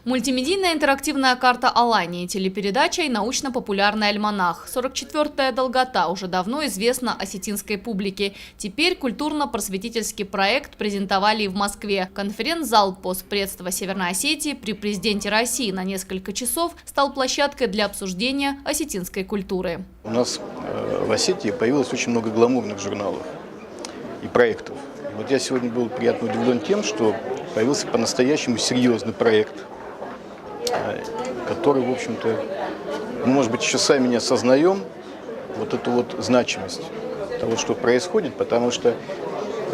Мультимедийная интерактивная карта Алании, телепередача и научно-популярный альманах. 44-я долгота уже давно известна осетинской публике. Теперь культурно-просветительский проект презентовали и в Москве. Конференц-зал постпредства Северной Осетии при президенте России на несколько часов стал площадкой для обсуждения осетинской культуры. У нас в Осетии появилось очень много гламурных журналов и проектов. И вот я сегодня был приятно удивлен тем, что появился по-настоящему серьезный проект, который, в общем-то, мы, может быть, еще сами не осознаем вот эту вот значимость того, что происходит, потому что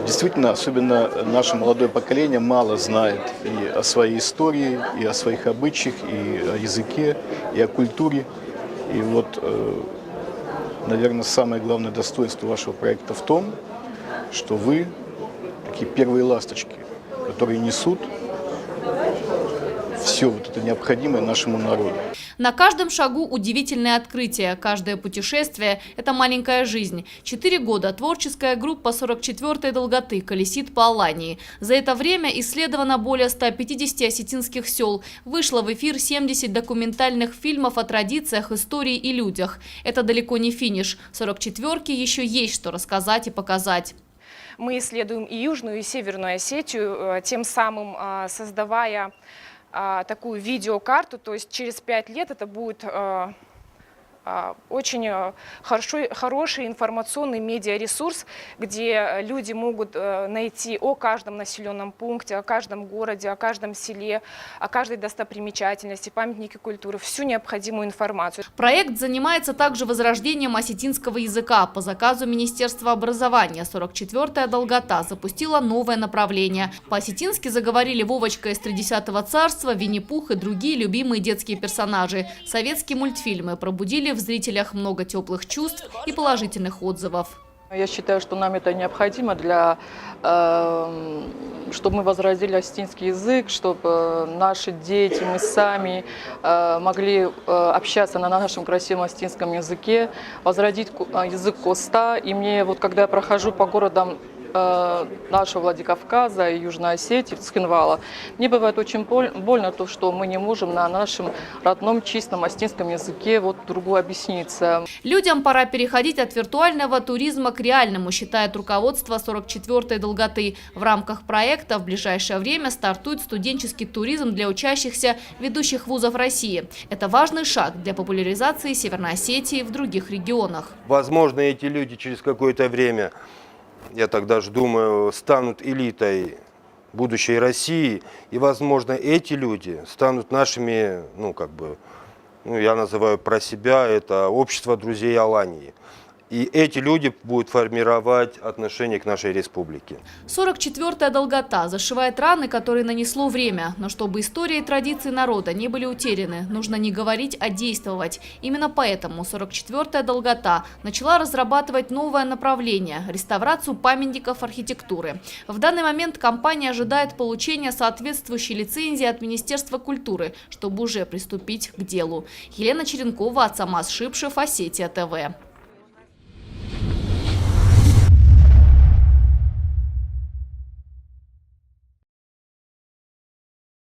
действительно, особенно наше молодое поколение мало знает и о своей истории, и о своих обычаях, и о языке, и о культуре. И вот, наверное, самое главное достоинство вашего проекта в том, что вы такие первые ласточки, которые несут все вот это необходимое нашему народу. На каждом шагу удивительное открытие. Каждое путешествие – это маленькая жизнь. 4 года творческая группа 44-й долготы колесит по Алании. За это время исследовано более 150 осетинских сел. Вышло в эфир 70 документальных фильмов о традициях, истории и людях. Это далеко не финиш. 44-ке еще есть что рассказать и показать. Мы исследуем и Южную, и Северную Осетию, тем самым создавая такую видеокарту, то есть через 5 лет это будет очень хороший информационный медиаресурс, где люди могут найти о каждом населенном пункте, о каждом городе, о каждом селе, о каждой достопримечательности, памятнике культуры, всю необходимую информацию. Проект занимается также возрождением осетинского языка. По заказу Министерства образования 44-я долгота запустила новое направление. По-осетински заговорили Вовочка из Тридесятого царства, Винни-Пух и другие любимые детские персонажи. Советские мультфильмы пробудили в зрителях много теплых чувств и положительных отзывов. Я считаю, что нам это необходимо, чтобы мы возродили осетинский язык, чтобы наши дети, мы сами могли общаться на нашем красивом осетинском языке, возродить язык Коста. И мне, вот когда я прохожу по городам нашего Владикавказа и Южной Осетии, Цхинвала, мне бывает очень больно то, что мы не можем на нашем родном чистом осетинском языке вот другу объясниться. Людям пора переходить от виртуального туризма к реальному, считает руководство 44-й долготы. В рамках проекта в ближайшее время стартует студенческий туризм для учащихся ведущих вузов России. Это важный шаг для популяризации Северной Осетии в других регионах. Возможно, эти люди через какое-то время, я так даже думаю, станут элитой будущей России. И, возможно, эти люди станут нашими, я называю про себя, это общество друзей Алании. И эти люди будут формировать отношение к нашей республике. 44-я долгота зашивает раны, которые нанесло время. Но чтобы история и традиции народа не были утеряны, нужно не говорить, а действовать. Именно поэтому 44-я долгота начала разрабатывать новое направление – реставрацию памятников архитектуры. В данный момент компания ожидает получения соответствующей лицензии от Министерства культуры, чтобы уже приступить к делу. Елена Черенкова, Ацамаз Шипшев, Осетия ТВ.